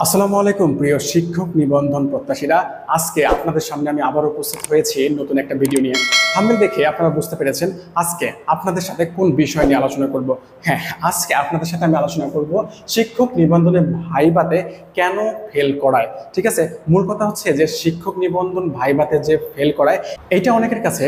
আসসালামু আলাইকুম প্রিয় শিক্ষক নিবন্ধন প্রত্যাশীরা। আজকে আপনাদের সামনে আমি আবার উপস্থিত হয়েছি নতুন একটা ভিডিও নিয়ে। থাম্বনেল দেখে আপনারা বুঝতে পেরেছেন আজকে আপনাদের সাথে কোন বিষয় নিয়ে আলোচনা করব। হ্যাঁ, আজকে আপনাদের সাথে আমি আলোচনা করব শিক্ষক নিবন্ধনে ভাইভাতে কেন ফেল করায়। ঠিক আছে, মূল কথা হচ্ছে যে শিক্ষক নিবন্ধন ভাইভাতে যে ফেল করায় এটা অনেকের কাছে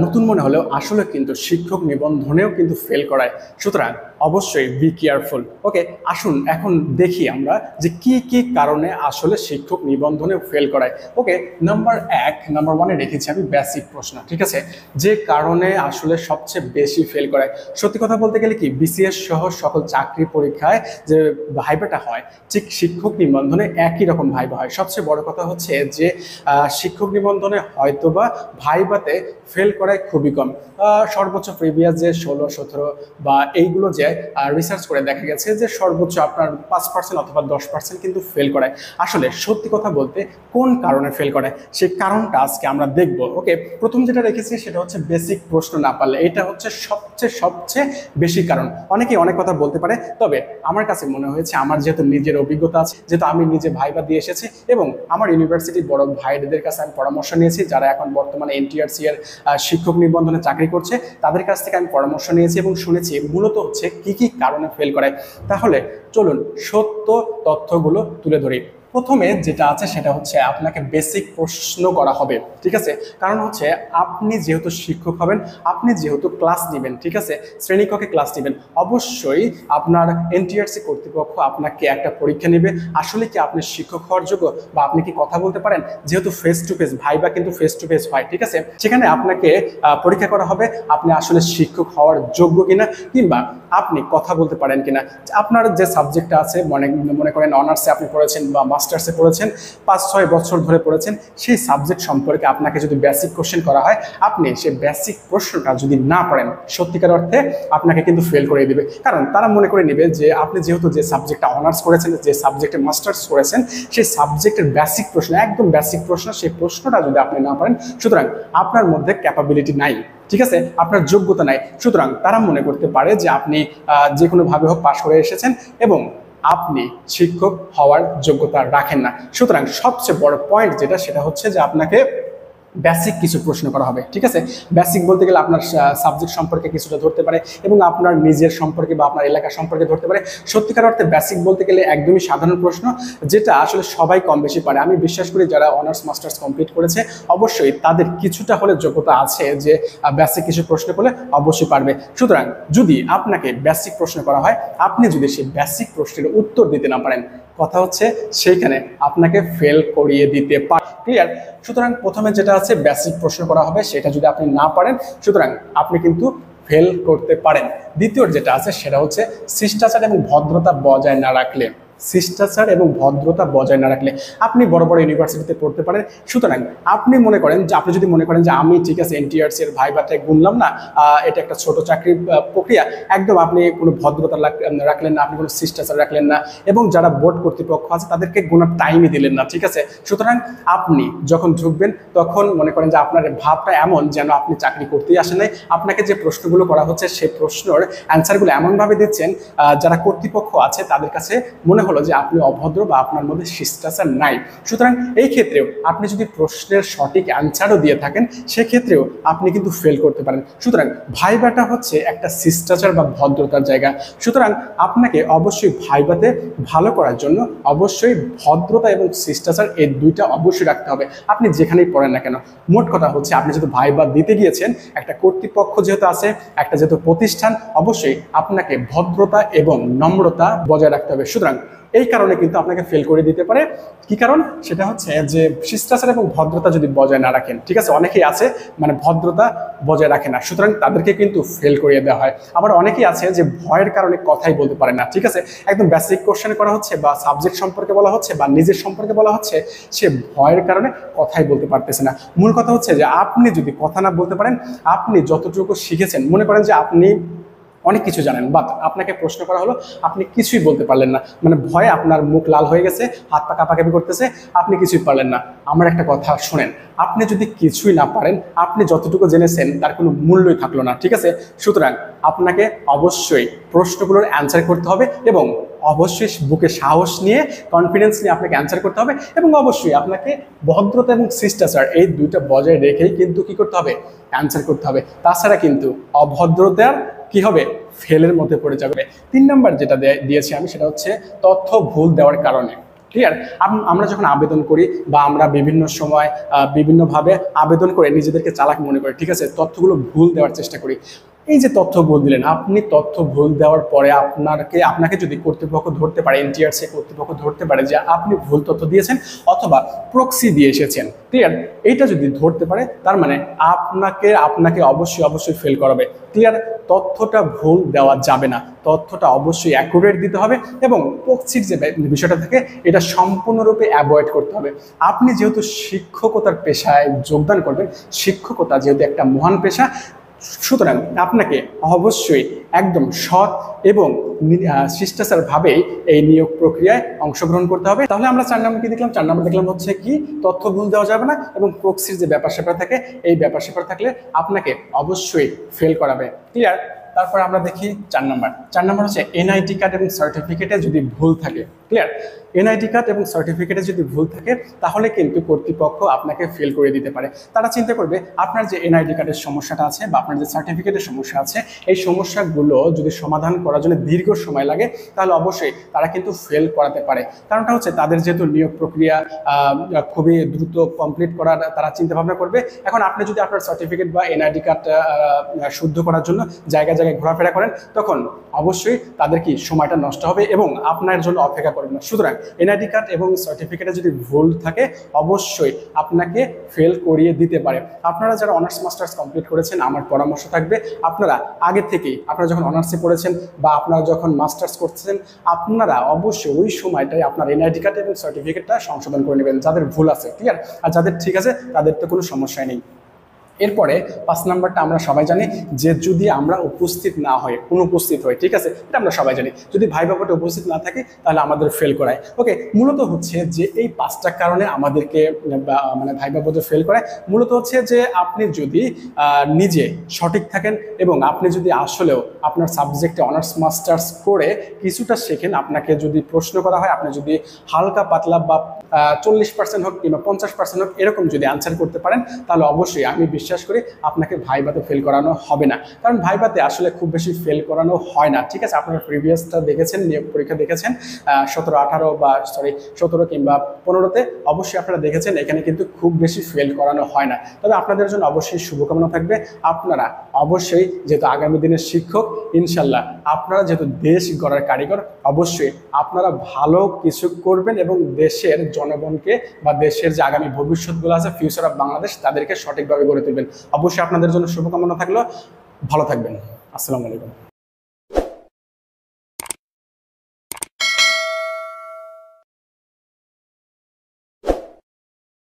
নতুন মনে হলেও আসলে কিন্তু শিক্ষক নিবন্ধনেও কিন্তু ফেল করায়। সুতরাং অবশ্যই বি কেয়ারফুল। ওকে, আসুন এখন দেখি আমরা যে কি কি কারণে আসলে শিক্ষক নিবন্ধনে ফেল করায়। ওকে, নাম্বার ওয়ানে রেখেছি আমি বেসিক প্রশ্ন। ঠিক আছে, যে কারণে আসলে সবচেয়ে বেশি ফেল করায়, সত্যি কথা বলতে গেলে কি বিসিএস সহ সকল চাকরি পরীক্ষায় যে ভাইভাটা হয় ঠিক শিক্ষক নিবন্ধনে একই রকম ভাইভা হয়। সবচেয়ে বড় কথা হচ্ছে যে শিক্ষক নিবন্ধনে হয়তোবা ভাইভাতে ফেল করায় খুবই কম। সর্বোচ্চ প্রিভিয়াস যে 16-17 বা এইগুলো যে রিসার্চ করে দেখা গেছে যে সর্বোচ্চ আপনার 5% অথবা 10% কিন্তু ফেল করায়। আসলে সত্যি কথা বলতে কোন কারণে ফেল করে সেই কারণটা আজকে আমরা দেখব। ওকে, প্রথম যেটা রেখেছি সেটা হচ্ছে বেসিক প্রশ্ন না পারলে। এটা হচ্ছে সবচেয়ে বেশি কারণ। অনেকেই অনেক কথা বলতে পারে, তবে আমার কাছে মনে হয়েছে আমার যেহেতু নিজের অভিজ্ঞতা আছে, যেহেতু আমি নিজে ভাইভা দিয়ে এসেছি এবং আমার ইউনিভার্সিটির বড় ভাইদের কাছে আমি পরামর্শ নিয়েছি যারা এখন বর্তমানে এনটিআরসি এর শিক্ষক নিবন্ধনে চাকরি করছে, তাদের কাছ থেকে আমি পরামর্শ নিয়েছি এবং শুনেছি মূলত হচ্ছে কি কি কারণে ফেল করায়। তাহলে চলুন সত্য তথ্যগুলো তুলে ধরি। প্রথমে যেটা আছে সেটা হচ্ছে আপনাকে বেসিক প্রশ্ন করা হবে। ঠিক আছে, কারণ হচ্ছে আপনি যেহেতু শিক্ষক হবেন, আপনি যেহেতু ক্লাস নেবেন, ঠিক আছে, শ্রেণীকক্ষে ক্লাস নেবেন, অবশ্যই আপনার এনটিআরসি কর্তৃপক্ষ আপনাকে একটা পরীক্ষা নেবে আসলে কি আপনি শিক্ষক হওয়ার যোগ্য বা আপনি কি কথা বলতে পারেন। যেহেতু ফেস টু ফেস ভাইভা কিন্তু ফেস টু ফেস হয়, ঠিক আছে, সেখানে আপনাকে পরীক্ষা করা হবে আপনি আসলে শিক্ষক হওয়ার যোগ্য কিনা কিংবা আপনি কথা বলতে পারেন কিনা। আপনার যে সাবজেক্টটা আছে, মনে করেন অনার্সে আপনি পড়েছেন বা মাস্টার্সে পড়েছেন, 5-6 বছর ধরে পড়েছেন, সেই সাবজেক্ট সম্পর্কে আপনাকে যদি বেসিক কোশ্চেন করা হয়, আপনি সেই বেসিক প্রশ্নটা যদি না পারেন সত্যিকার অর্থে আপনাকে কিন্তু ফেল করে দেবে। কারণ তারা মনে করে নেবে যে আপনি যেহেতু যে সাবজেক্টটা অনার্স করেছেন, যে সাবজেক্টে মাস্টার্স করেছেন, সেই সাবজেক্টের বেসিক প্রশ্ন, একদম বেসিক প্রশ্ন, সেই প্রশ্নটা যদি আপনি না পারেন, সুতরাং আপনার মধ্যে ক্যাপাবিলিটি নাই, ঠিক আছে, আপনার যোগ্যতা নাই। সুতরাং তারা মনে করতে পারে যে আপনি যে কোনোভাবে হোক পাশ করে এসেছেন এবং আপনি শিক্ষক হওয়ার যোগ্যতা রাখেন না। সুতরাং সবচেয়ে বড় পয়েন্ট যেটা সেটা হচ্ছে যে আপনাকে বেসিক কিছু প্রশ্ন করা হবে। ঠিক আছে, বেসিক বলতে গেলে আপনার সাবজেক্ট সম্পর্কে কিছুটা ধরতে পারে এবং আপনার নিজের সম্পর্কে বা আপনার এলাকা সম্পর্কে ধরতে পারে। সত্যিকার অর্থে বেসিক বলতে গেলে একদমই সাধারণ প্রশ্ন, যেটা আসলে সবাই কম বেশি পারে। আমি বিশ্বাস করি যারা অনার্স মাস্টার্স কমপ্লিট করেছে অবশ্যই তাদের কিছুটা হলে যোগ্যতা আছে যে বেসিক কিছু প্রশ্ন করলে অবশ্যই পারবে। সুতরাং যদি আপনাকে বেসিক প্রশ্ন করা হয়, আপনি যদি সেই বেসিক প্রশ্নের উত্তর দিতে না পারেন, কথা হচ্ছে সেইখানে আপনাকে ফেল করিয়ে দিতে পারে। ক্লিয়ার? সুতরাং প্রথমে যেটা আছে বেসিক প্রশ্ন করা হবে, সেটা যদি আপনি না পারেন সুতরাং আপনি কিন্তু ফেল করতে পারেন। দ্বিতীয় যেটা আছে সেটা হচ্ছে শিষ্টাচার এবং ভদ্রতা বজায় না রাখলে। শিষ্টাচার এবং ভদ্রতা বজায় না রাখলে আপনি বড় বড় ইউনিভার্সিটিতে পড়তে পারেন। সুতরাং আপনি মনে করেন যে আপনি যদি মনে করেন যে আমি ঠিক আছে এনটিআরসি এর ভাইভাটায় গুনলাম না, এটা একটা ছোট চাকরির প্রক্রিয়া, একদম আপনি কোনো ভদ্রতা রাখলেন না, আপনি কোনো শিষ্টাচার রাখলেন না এবং যারা বোর্ড কর্তৃপক্ষ আছে তাদেরকে গোনার টাইমই দিলেন না। ঠিক আছে, সুতরাং আপনি যখন ঢুকবেন তখন মনে করেন যে আপনার ভাবটা এমন যেন আপনি চাকরি করতেই আসেন নাই। আপনাকে যে প্রশ্নগুলো করা হচ্ছে সেই প্রশ্নের অ্যান্সারগুলো এমনভাবে দিচ্ছেন যারা কর্তৃপক্ষ আছে তাদের কাছে মনে হলো যে আপনি অভদ্র বা আপনার মধ্যে শিষ্টাচার নাই। সুতরাং এই ক্ষেত্রেও আপনি যদি প্রশ্নের সঠিক অ্যান্সারও দিয়ে থাকেন সেক্ষেত্রেও আপনি কিন্তু ফেল করতে পারেন। সুতরাং ভাইভাটা হচ্ছে একটা শিষ্টাচার বা ভদ্রতার জায়গা। সুতরাং আপনাকে অবশ্যই ভাইভাতে ভালো করার জন্য অবশ্যই ভদ্রতা এবং শিষ্টাচার এই দুইটা অবশ্যই রাখতে হবে, আপনি যেখানেই পড়েন না কেন। মোট কথা হচ্ছে আপনি যেহেতু ভাইভা দিতে গিয়েছেন, একটা কর্তৃপক্ষ যেহেতু আছে, একটা যেহেতু প্রতিষ্ঠান, অবশ্যই আপনাকে ভদ্রতা এবং নম্রতা বজায় রাখতে হবে। সুতরাং এই কারণে কিন্তু আপনাকে ফেল করে দিতে পারে। কি কারণ? সেটা হচ্ছে যে শিষ্টাচার এবং ভদ্রতা যদি বজায় না রাখেন, ঠিক আছে, অনেকেই আছে মানে ভদ্রতা বজায় রাখে না, সুতরাং তাদেরকে কিন্তু ফেল করিয়ে দেওয়া হয়। আবার অনেকেই আছে যে ভয়ের কারণে কথাই বলতে পারে না। ঠিক আছে, একদম বেসিক কোশ্চেন করা হচ্ছে বা সাবজেক্ট সম্পর্কে বলা হচ্ছে বা নিজের সম্পর্কে বলা হচ্ছে, সে ভয়ের কারণে কথাই বলতে পারতেছে না। মূল কথা হচ্ছে যে আপনি যদি কথা না বলতে পারেন, আপনি যতটুকু শিখেছেন, মনে করেন যে আপনি অনেক কিছু জানেন বাট আপনাকে প্রশ্ন করা হলো আপনি কিছুই বলতে পারলেন না, মানে ভয়ে আপনার মুখ লাল হয়ে গেছে, হাত পা কাঁপাকাঁপি করতেছে, আপনি কিছুই পারলেন না। আমার একটা কথা শোনেন, আপনি যদি কিছুই না পারেন, আপনি যতটুকু জেনেছেন তার কোনো মূল্যই থাকলো না। ঠিক আছে, সুতরাং আপনাকে অবশ্যই প্রশ্নগুলোর অ্যান্সার করতে হবে এবং অবশ্যই বুকে সাহস নিয়ে, কনফিডেন্স নিয়ে আপনাকে অ্যান্সার করতে হবে এবং অবশ্যই আপনাকে ভদ্রতা এবং শিষ্টাচার এই দুইটা বজায় রেখেই কিন্তু কি করতে হবে, অ্যান্সার করতে হবে। তাছাড়া কিন্তু অভদ্রতার কি হবে, ফেলের মধ্যে পড়ে যাবে। 3 নাম্বার যেটা দিয়েছি আমি, সেটা হচ্ছে তথ্য ভুল দেওয়ার কারণে। ক্লিয়ার? আমরা যখন আবেদন করি বা আমরা বিভিন্ন সময় বিভিন্নভাবে আবেদন করে নিজেদেরকে চালাক মনে করি, ঠিক আছে, তথ্যগুলো ভুল দেওয়ার চেষ্টা করি। এই যে তথ্য ভুল দিলেন আপনি, তথ্য ভুল দেওয়ার পরে আপনাকে যদি কর্তৃপক্ষ ধরতে পারে, এনটিআরসি কর্তৃপক্ষ ধরতে পারে যে আপনি ভুল তথ্য দিয়েছেন অথবা প্রক্সি দিয়ে এসেছেন, ক্লিয়ার, এইটা যদি ধরতে পারে তার মানে আপনাকে অবশ্যই ফেল করাবে। ক্লিয়ার? তথ্যটা ভুল দেওয়া যাবে না, তথ্যটা অবশ্যই অ্যাকুরেট দিতে হবে এবং প্রক্সির যে বিষয়টা থাকে এটা সম্পূর্ণরূপে অ্যাভয়েড করতে হবে। আপনি যেহেতু শিক্ষকতার পেশায় যোগদান করবেন, শিক্ষকতা যেহেতু একটা মহান পেশা, সুতরাং আপনাকে অবশ্যই একদম সৎ এবং শিষ্টাচারভাবেই এই নিয়োগ প্রক্রিয়ায় অংশগ্রহণ করতে হবে। তাহলে আমরা 4 নম্বর কি দেখলাম? 4 নম্বর দেখলাম হচ্ছে কি, তথ্য ভুল দেওয়া যাবে না এবং প্রক্সির যে ব্যাপার স্যাপার থাকে, এই ব্যাপার স্যাপার থাকলে আপনাকে অবশ্যই ফেল করাবে। ক্লিয়ার? তারপর আমরা দেখি 4 নম্বর হচ্ছে এনআইডি কার্ড এবং সার্টিফিকেটে যদি ভুল থাকে। ক্লিয়ার? এনআইডি কার্ড এবং সার্টিফিকেটে যদি ভুল থাকে তাহলে কিন্তু কর্তৃপক্ষ আপনাকে ফেল করে দিতে পারে। তারা চিন্তা করবে আপনার যে এনআইডি কার্ডের সমস্যাটা আছে বা আপনার যে সার্টিফিকেটের সমস্যা আছে, এই সমস্যাগুলো যদি সমাধান করার জন্য দীর্ঘ সময় লাগে তাহলে অবশ্যই তারা কিন্তু ফেল করাতে পারে। কারণটা হচ্ছে তাদের যেহেতু নিয়োগ প্রক্রিয়া খুবই দ্রুত কমপ্লিট করার তারা চিন্তা ভাবনা করবে। এখন আপনি যদি আপনার সার্টিফিকেট বা এনআইডি কার্ড শুদ্ধ করার জন্য জায়গায় জায়গায় ঘোরাফেরা করেন, তখন অবশ্যই তাদের কি সময়টা নষ্ট হবে এবং আপনার জন্য অপেক্ষা করবে না। সুতরাং এনআইডি কার্ড এবং সার্টিফিকেটে যদি ভুল থাকে অবশ্যই আপনাকে ফেল করিয়ে দিতে পারে। আপনারা যারা অনার্স মাস্টার্স কমপ্লিট করেছেন, আমার পরামর্শ থাকবে আপনারা আগে থেকেই, আপনারা যখন অনার্সে পড়েছেন বা আপনারা যখন মাস্টার্স করছেন, আপনারা অবশ্যই ওই সময়টাই আপনার এনআইডি কার্ড এবং সার্টিফিকেটটা সংশোধন করে নেবেন যাদের ভুল আছে। ক্লিয়ার? আর যাদের ঠিক আছে তাদের তো কোনো সমস্যাই নেই। এরপরে 5 নাম্বারটা আমরা সবাই জানি যে যদি আমরা উপস্থিত না হই, অনুপস্থিত হই, ঠিক আছে, এটা আমরা সবাই জানি। যদি ভাইবা ভোটে উপস্থিত না থাকে তাহলে আমাদের ফেল করায়। ওকে, মূলত হচ্ছে যে এই 5টা কারণে আমাদেরকে মানে ভাইবা ভোটে ফেল করায়। মূলত হচ্ছে যে আপনি যদি নিজে সঠিক থাকেন এবং আপনি যদি আসলেও আপনার সাবজেক্টে অনার্স মাস্টার্স করে কিছুটা শেখেন, আপনাকে যদি প্রশ্ন করা হয় আপনি যদি হালকা পাতলা বা 40% হোক কিংবা 50% হোক এরকম যদি আনসার করতে পারেন, তাহলে অবশ্যই আমি বিশ্বাস করি আপনাকে ভাইভাতে ফেল করানো হবে না। কারণ ভাইভাতে আসলে খুব বেশি ফেল করানো হয় না, ঠিক আছে। আপনারা প্রিভিয়াসটা দেখেছেন, নিয়োগ পরীক্ষা দেখেছেন 17 কিংবা 15তে অবশ্যই আপনারা দেখেছেন, এখানে কিন্তু খুব বেশি ফেল করানো হয় না। তবে আপনাদের জন্য অবশ্যই শুভকামনা থাকবে। আপনারা অবশ্যই যেহেতু আগামী দিনের শিক্ষক, ইনশাল্লাহ আপনারা যেহেতু দেশ গড়ার কারিগর, অবশ্যই আপনারা ভালো কিছু করবেন এবং দেশের জনগণকে বা দেশের যে আগামী ভবিষ্যৎগুলো আছে, ফিউচার অফ বাংলাদেশ, তাদেরকে সঠিকভাবে গড়ে তুলবেন। অবশ্যই আপনাদের জন্য শুভকামনা থাকলো। ভালো থাকবেন। আসসালামু আলাইকুম।